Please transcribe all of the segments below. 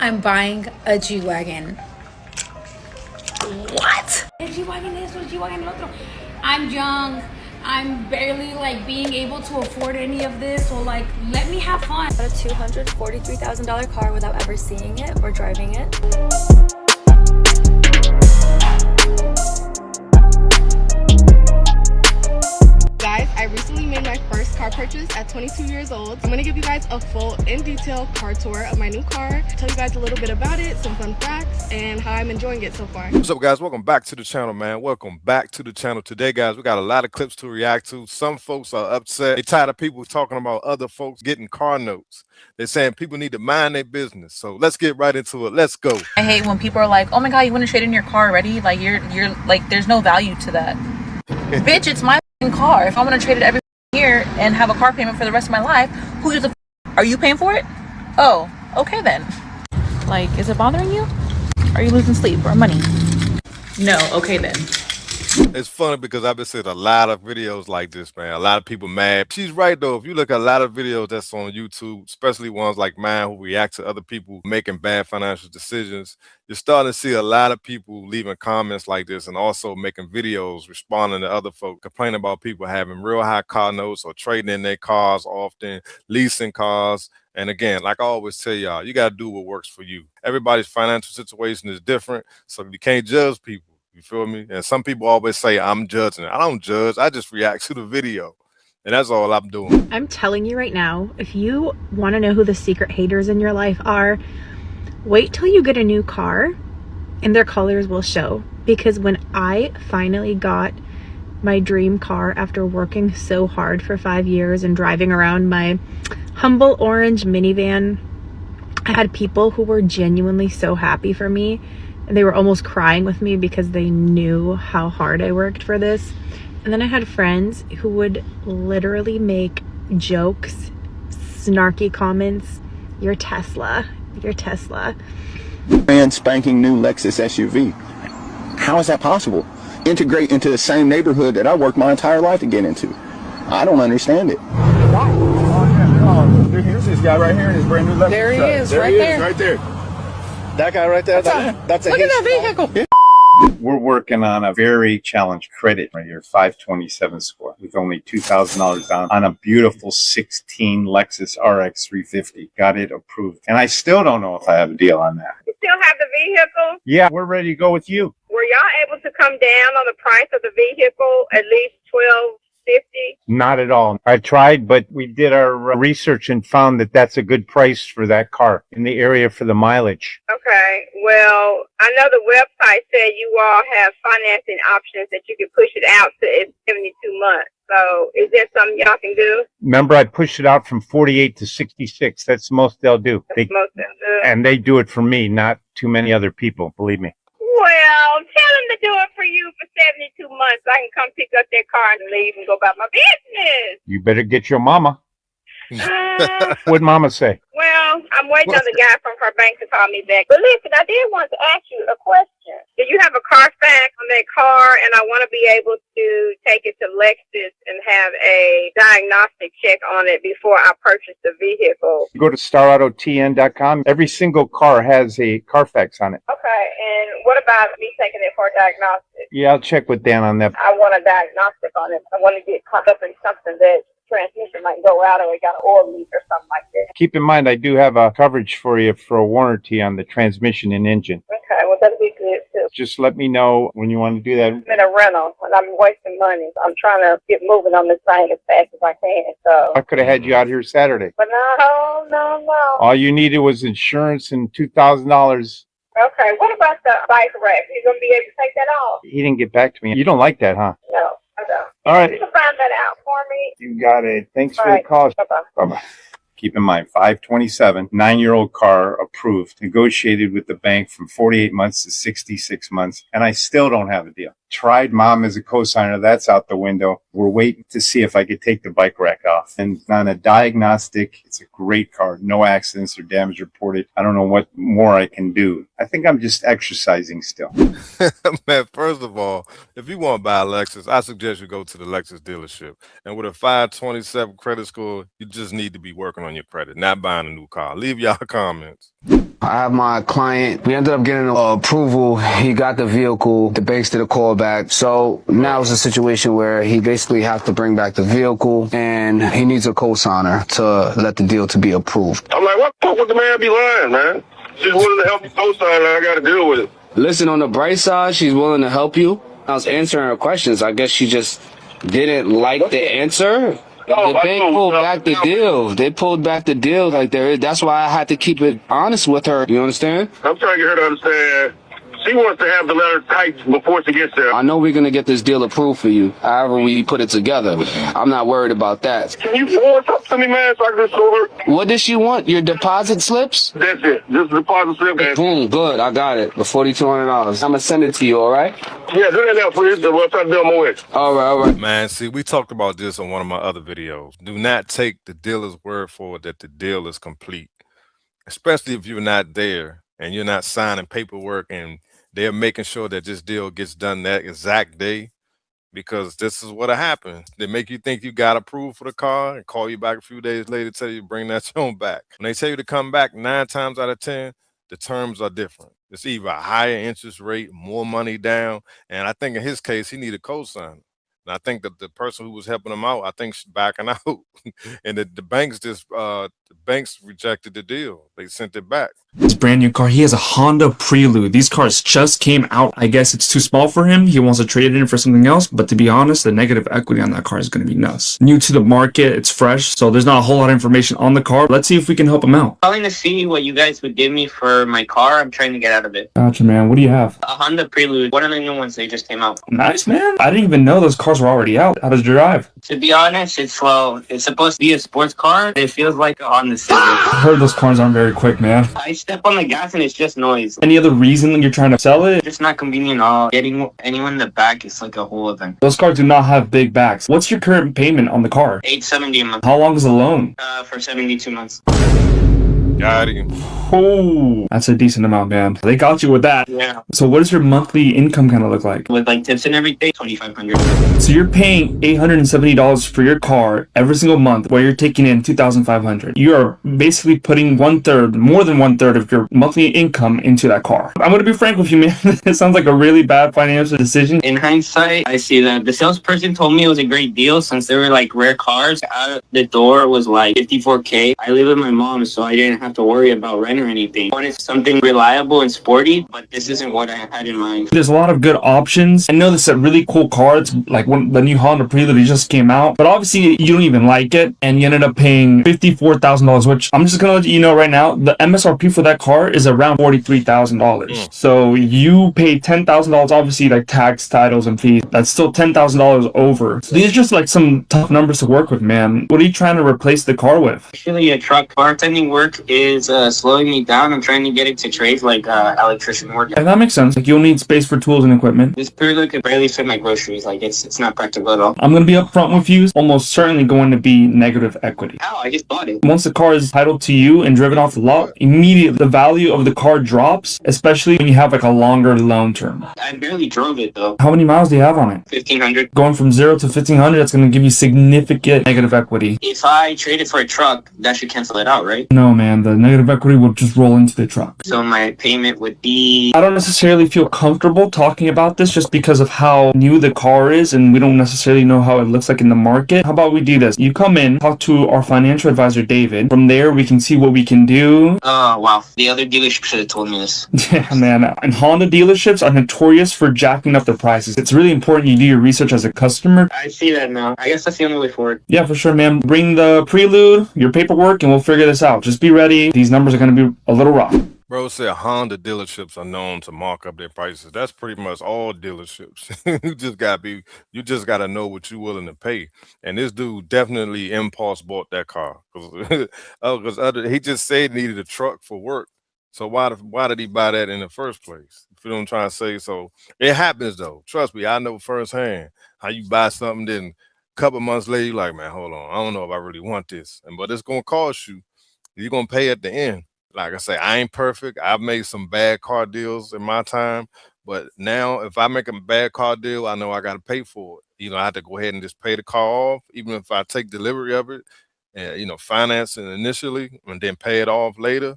I'm buying a G-Wagon. What? El G-Wagon es el G-Wagon el otro. I'm young. I'm barely like being able to afford any of this, so like let me have fun. A $243,000 car without ever seeing it or driving it. Guys, I recently made my first car purchase at 22 years old. I'm gonna give you guys a full in-detail car tour of my new car, tell you guys a little bit about it, some fun facts, and how I'm enjoying it so far. What's up, guys? Welcome back to the channel, man. Welcome back to the channel. Today, guys, we got a lot of clips to react to. Some folks are upset. They tired of people talking about other folks getting car notes. They're saying people need to mind their business. So let's get right into it. Let's go. I hate when people are like, "Oh my God, you want to trade in your car already? Like you're like, there's no value to that." Bitch, it's my car. If I want to trade it every year and have a car payment for the rest of my life, who gives a are you paying for it? Oh, okay then. Like, is it bothering you? Are you losing sleep or money? No, okay then. It's funny because I've been seeing a lot of videos like this, man. A lot of people mad. She's right, though. If you look at a lot of videos that's on YouTube, especially ones like mine who react to other people making bad financial decisions, you're starting to see a lot of people leaving comments like this and also making videos responding to other folks, complaining about people having real high car notes or trading in their cars often, leasing cars. And again, like I always tell y'all, you got to do what works for you. Everybody's financial situation is different, so you can't judge people. You feel me? And some people always say, I'm judging. I don't judge. I just react to the video. And that's all I'm doing. I'm telling you right now, if you want to know who the secret haters in your life are, wait till you get a new car and their colors will show. Because when I finally got my dream car after working so hard for 5 years and driving around my humble orange minivan, I had people who were genuinely so happy for me. And they were almost crying with me because they knew how hard I worked for this. And then I had friends who would literally make jokes, snarky comments. You're Tesla. You're Tesla. Brand spanking new Lexus SUV. How is that possible? Integrate into the same neighborhood that I worked my entire life to get into. I don't understand it. Here's this guy right here in his brand new Lexus. There he is, there right he there. Is, right there. That guy right there, that's a Look at that vehicle. Yeah. We're working on a very challenged credit right here, 527 score, with only $2,000 down on a beautiful 16 Lexus RX 350. Got it approved. And I still don't know if I have a deal on that. You still have the vehicle? Yeah, we're ready to go with you. Were y'all able to come down on the price of the vehicle at least $1,250? Not at all. I tried, but we did our research and found that that's a good price for that car in the area for the mileage. Okay. Well, I know the website said you all have financing options that you can push it out to 72 months. So is there something y'all can do? Remember, I pushed it out from 48 to 66. That's the most they'll do. That's most they'll do. And they do it for me, not too many other people, believe me. Well, tell them to do it for you for 72 months. I can come pick up their car and leave and go about my business. You better get your mama. What'd mama say? Well, I'm waiting on the guy from her bank to call me back. But listen, I did want to ask you a question. Do you have a Carfax on that car? And I want to be able to take it to Lexus and have a diagnostic check on it before I purchase the vehicle. Go to starautotn.com. Every single car has a Carfax on it. Okay, and what about me taking it for a diagnostic? Yeah, I'll check with Dan on that. I want a diagnostic on it. I want to get caught up in something that transmission might go out or it got an oil leak or something like that. Keep in mind, I do have a coverage for you for a warranty on the transmission and engine. Okay, well, that'll be good too. Just let me know when you want to do that. I'm in a rental and I'm wasting money. I'm trying to get moving on this thing as fast as I can. So I could have had you out here Saturday. But no. All you needed was insurance and $2,000. Okay, what about the bike rack? You gonna be able to take that off? He didn't get back to me. You don't like that, huh? No, I don't. All right. You can find that out for me. You got it. Thanks for All right. the call. Bye-bye. Bye-bye. Keep in mind, 527, 9-year-old car approved, negotiated with the bank from 48 months to 66 months, and I still don't have a deal. Tried mom as a cosigner. That's out the window. We're waiting to see if I could take the bike rack off. And on a diagnostic, it's a great car. No accidents or damage reported. I don't know what more I can do. I think I'm just exercising still. Man, first of all, if you want to buy a Lexus, I suggest you go to the Lexus dealership. And with a 527 credit score, you just need to be working on your credit, not buying a new car. Leave y'all comments. I have my client. We ended up getting approval. He got the vehicle. The banks did a callback. So now it's a situation where he basically has to bring back the vehicle and he needs a cosigner to let the deal to be approved. I'm like, what the fuck would the man be lying, man? She's willing to help you cosign and I got to deal with it. Listen, on the bright side, she's willing to help you. I was answering her questions. I guess she just didn't like the answer. The bank pulled back the deal. They pulled back the deal like there. That's why I had to keep it honest with her. You understand? I'm trying to get her to understand. She wants to have the letter typed before she gets there. I know we're going to get this deal approved for you. However we put it together. I'm not worried about that. Can you forward something to me, man, so I can just show her? What does she want? Your deposit slips? That's it. Just a deposit slip, man. Boom, good. I got it. The $4,200. I'm going to send it to you, all right? Yeah, do that now, please. We'll try to do more with. All right. Man, see, we talked about this on one of my other videos. Do not take the dealer's word for it that the deal is complete, especially if you're not there and you're not signing paperwork and they're making sure that this deal gets done that exact day, because this is what happens. They make you think you got approved for the car and call you back a few days later, tell you to bring that on back. When they tell you to come back 9 times out of 10, the terms are different. It's either a higher interest rate, more money down, and I think in his case, he needed cosign. And I think that the person who was helping him out, I think she's backing out, and the banks rejected the deal. They sent it back. His brand new car, he has a Honda Prelude. These cars just came out. I guess it's too small for him. He wants to trade it in for something else, but to be honest, the negative equity on that car is going to be nuts. New to the market, it's fresh, so there's not a whole lot of information on the car. Let's see if we can help him out. Calling to see what you guys would give me for my car. I'm trying to get out of it. Gotcha, man. What do you have? A Honda Prelude, one of the new ones. They just came out. Nice, man. I didn't even know those cars were already out. How does it drive? To be honest, it's slow. It's supposed to be a sports car. It feels like a Honda Civic. I heard those cars aren't very quick, man. I step on the gas and it's just noise. Any other reason you're trying to sell it? Just not convenient at all. Getting anyone in the back is like a whole event. Those cars do not have big backs. What's your current payment on the car? $870 a month. How long is the loan? For 72 months. Got him. Oh, that's a decent amount, man. They got you with that. Yeah. So what does your monthly income kind of look like? With like tips and everything, $2,500. So you're paying $870 for your car every single month while you're taking in $2,500. You are basically putting more than one third of your monthly income into that car. I'm going to be frank with you, man. It sounds like a really bad financial decision. In hindsight, I see that the salesperson told me it was a great deal since they were like rare cars. Out the door was like $54K. I live with my mom, so I didn't have to worry about rent or anything. I wanted something reliable and sporty, but this isn't what I had in mind. There's a lot of good options. I know this is a really cool car. It's like when the new Honda Prelude just came out, but obviously you don't even like it, and you ended up paying $54,000, which I'm just gonna let you know right now, the MSRP for that car is around $43,000. So you pay $10,000, obviously like tax, titles, and fees. That's still $10,000 over. So these are just like some tough numbers to work with, man. What are you trying to replace the car with? Actually, a truck. Bartending work is slowing me down. I'm trying to get into trades like electrician work. And that makes sense. Like you'll need space for tools and equipment. This Prelude could barely fit my groceries. Like it's not practical at all. I'm gonna be upfront with you. Almost certainly going to be negative equity. How? I just bought it. Once the car is titled to you and driven off the lot, immediately the value of the car drops, especially when you have like a longer loan term. I barely drove it though. How many miles do you have on it? 1,500. Going from 0 to 1,500, that's going to give you significant negative equity. If I trade it for a truck, that should cancel it out, right? No, man, the negative equity will just roll into the truck. So my payment would be... I don't necessarily feel comfortable talking about this just because of how new the car is and we don't necessarily know how it looks like in the market. How about we do this? You come in, talk to our financial advisor, David. From there, we can see what we can do. Oh, wow. The other dealership should have told me this. Yeah, man. And Honda dealerships are notorious for jacking up their prices. It's really important you do your research as a customer. I see that now. I guess that's the only way forward. Yeah, for sure, man. Bring the Prelude, your paperwork, and we'll figure this out. Just be ready. These numbers are going to be a little rough. Bro said Honda dealerships are known to mark up their prices. That's pretty much all dealerships. You just gotta know what you're willing to pay. And this dude definitely impulse bought that car because he just said he needed a truck for work. So why did he buy that in the first place? If you know what I'm trying to say. So it happens though. Trust me, I know firsthand how you buy something, then a couple months later you're like, man, hold on, I don't know if I really want this. But it's gonna cost you. You're gonna pay at the end. Like I say, I ain't perfect. I've made some bad car deals in my time, but now if I make a bad car deal, I know I got to pay for it. I have to go ahead and just pay the car off, even if I take delivery of it and, finance it initially and then pay it off later.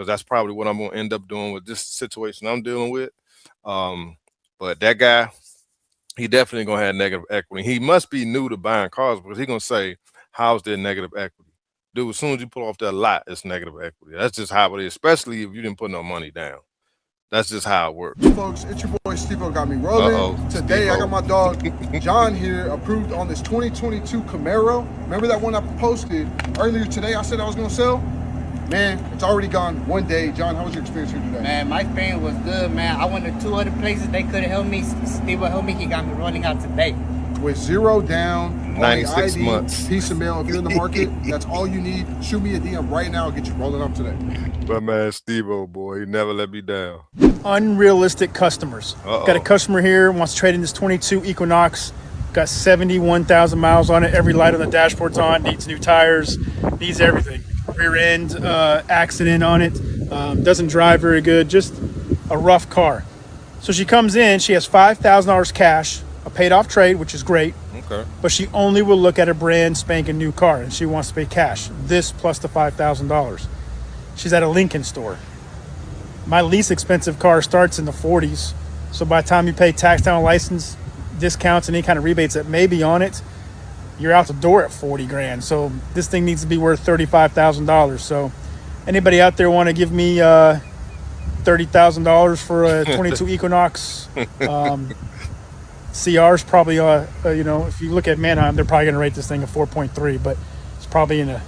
because that's probably what I'm going to end up doing with this situation I'm dealing with. But that guy, he definitely going to have negative equity. He must be new to buying cars because he's going to say, how's there negative equity? Dude, as soon as you pull off that lot, it's negative equity. That's just how it is, especially if you didn't put no money down. That's just how it works. Folks, it's your boy stevoogotmerollin. Today I got my dog John here, approved on this 2022 Camaro. Remember that one I posted earlier today? I said I was gonna sell? Man, it's already gone one day. John, how was your experience here today? Man, my experience was good, man. I went to 2 other places. They couldn't help me. Steve helped me. He got me rolling out today. With 0 down, 96 ID, months. piece of mail. If you're in the market, that's all you need. Shoot me a DM right now. I'll get you rolling up today. But man, Steve-O, boy, he never let me down. Unrealistic customers. Got a customer here, wants to trade in this 22 Equinox. Got 71,000 miles on it. Every light on the dashboard's on. Needs new tires. Needs everything. Rear end accident on it. Doesn't drive very good. Just a rough car. So she comes in. She has $5,000 cash. A paid off trade, which is great. Okay. But she only will look at a brand spanking new car, and she wants to pay cash. This plus the $5,000. She's at a Lincoln store. My least expensive car starts in the 40s. So by the time you pay tax down license, discounts, and any kind of rebates that may be on it, you're out the door at 40 grand. So this thing needs to be worth $35,000. So anybody out there want to give me $30,000 for a 22 Equinox? CR's probably, you know, if you look at Manheim, they're probably going to rate this thing a 4.3, but it's probably in a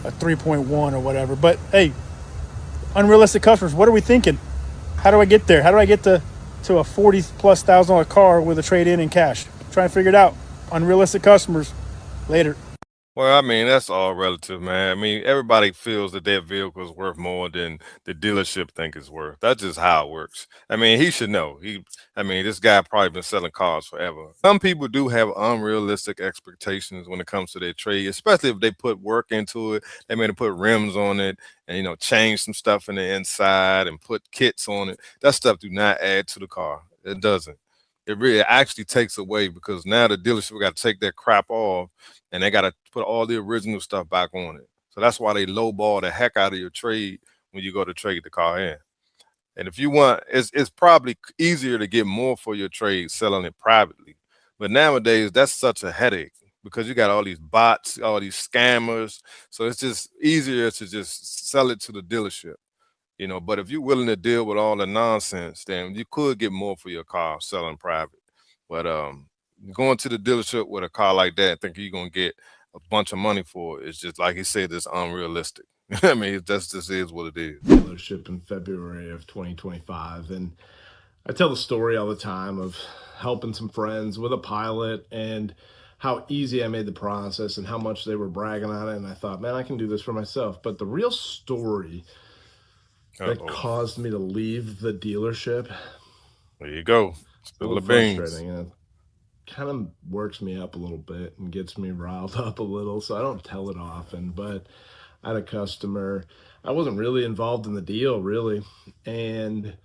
3.1 or whatever. But hey, unrealistic customers, what are we thinking? How do I get there? How do I get to a $40,000+ car with a trade-in and cash? Trying to figure it out. Unrealistic customers. Later. Well, I mean, that's all relative, man. I mean, everybody feels that their vehicle is worth more than the dealership think it's worth. That's just how it works. I mean, he should know. This guy probably been selling cars forever. Some people do have unrealistic expectations when it comes to their trade, especially if they put work into it. They may have put rims on it and, you know, change some stuff in the inside and put kits on it. That stuff do not add to the car. It doesn't. It really actually takes away, because now the dealership got to take that crap off and they got to put all the original stuff back on it. So that's why they lowball the heck out of your trade when you go to trade the car in. And if you want, it's probably easier to get more for your trade selling it privately. But nowadays, that's such a headache because you got all these bots, all these scammers. So it's just easier to just sell it to the dealership. You know, but if you're willing to deal with all the nonsense, then you could get more for your car selling private. But going to the dealership with a car like that, thinking you're gonna get a bunch of money for it, it's just like he said, it's unrealistic. I mean, that's just is what it is. Dealership in February of 2025, and I tell the story all the time of helping some friends with a pilot and how easy I made the process and how much they were bragging on it. And I thought, man, I can do this for myself. But the real story that caused me to leave the dealership. There you go. Spill the beans. And it kind of works me up a little bit and gets me riled up a little, so I don't tell it often. But I had a customer. I wasn't really involved in the deal, really. And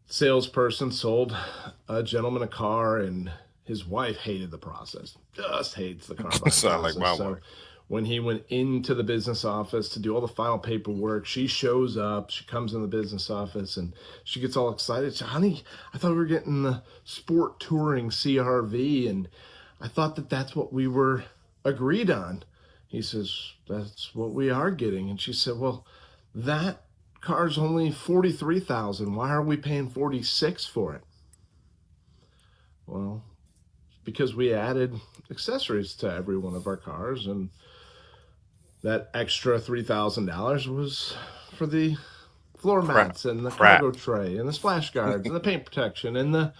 salesperson sold a gentleman a car, and his wife hated the process. Just hates the car. Sound like my wife. When he went into the business office to do all the final paperwork, she shows up, she comes in the business office and she gets all excited. She said, honey, I thought we were getting the sport touring CRV, and I thought that that's what we were agreed on. He says, that's what we are getting. And she said, well, that car's only $43,000. Why are we paying $46,000 for it? Well, because we added accessories to every one of our cars, and that extra $3,000 was for the floor mats and the cargo tray and the splash guards and the paint protection and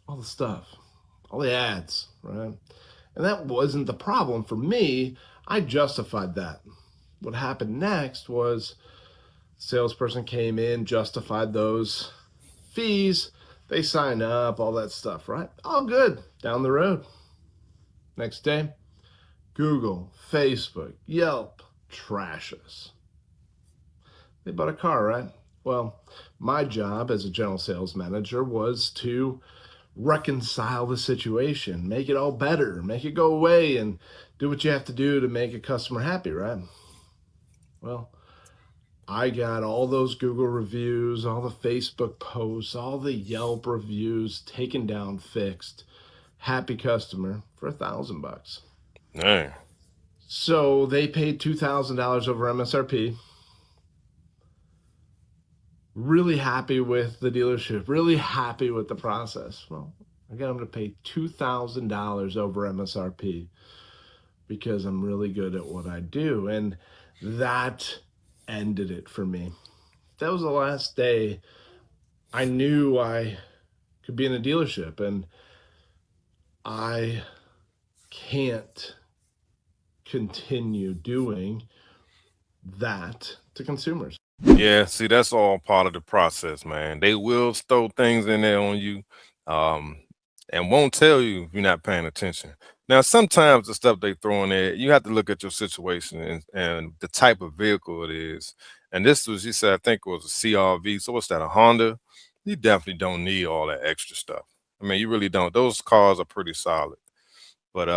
all the stuff, all the ads, right? And that wasn't the problem for me. I justified that. What happened next was the salesperson came in, justified those fees. They sign up, all that stuff, right? All good. Down the road. Next day, Google, Facebook, Yelp, trash us. They bought a car, right? Well, my job as a general sales manager was to reconcile the situation, make it all better, make it go away, and do what you have to do to make a customer happy, right? Well, I got all those Google reviews, all the Facebook posts, all the Yelp reviews taken down, fixed. Happy customer for $1,000. Dang. So they paid $2,000 over MSRP. Really happy with the dealership, really happy with the process. Well, I got them to pay $2,000 over MSRP because I'm really good at what I do. And that ended it for me. That was the last day I knew I could be in a dealership, and I can't continue doing that to consumers. Yeah, see, that's all part of the process, man. They will throw things in there on you, and won't tell you if you're not paying attention. Now, sometimes the stuff they throw in there, you have to look at your situation and the type of vehicle it is. And this was, you said, I think it was a CRV. So what's that, a Honda? You definitely don't need all that extra stuff. I mean, you really don't. Those cars are pretty solid. But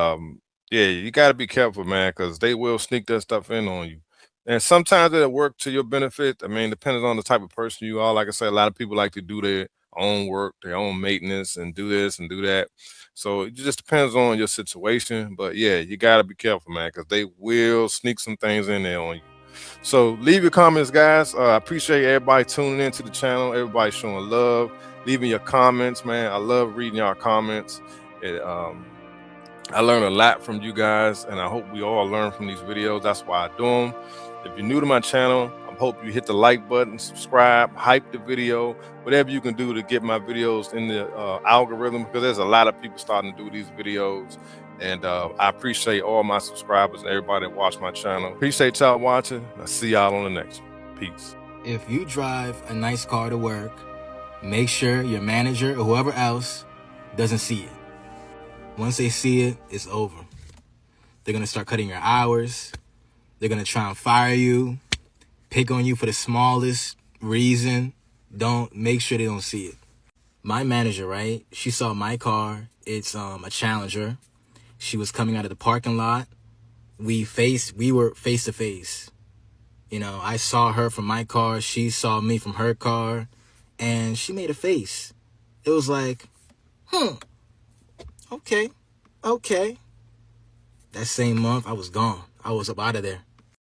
yeah, you got to be careful, man, because they will sneak that stuff in on you. And sometimes it'll work to your benefit. I mean, depending on the type of person you are. Like I said, a lot of people like to do their own work, their own maintenance, and do this and do that. So it just depends on your situation. But yeah, you got to be careful, man, because they will sneak some things in there on you. So leave your comments, guys. I appreciate everybody tuning into the channel, everybody showing love, leaving your comments, man. I love reading y'all comments. I learn a lot from you guys, and I hope we all learn from these videos. That's why I do them. If you're new to my channel, I hope you hit the like button, subscribe, hype the video, whatever you can do to get my videos in the algorithm, because there's a lot of people starting to do these videos. And I appreciate all my subscribers and everybody that watch my channel. Appreciate y'all watching. I'll see y'all on the next one. Peace. If you drive a nice car to work, make sure your manager or whoever else doesn't see it. Once they see it, it's over. They're going to start cutting your hours. They're going to try and fire you, pick on you for the smallest reason. Make sure they don't see it. My manager, right? She saw my car. It's a Challenger. She was coming out of the parking lot. We were face to face. You know, I saw her from my car. She saw me from her car. And she made a face. It was like, okay. That same month, I was gone. I was up out of there.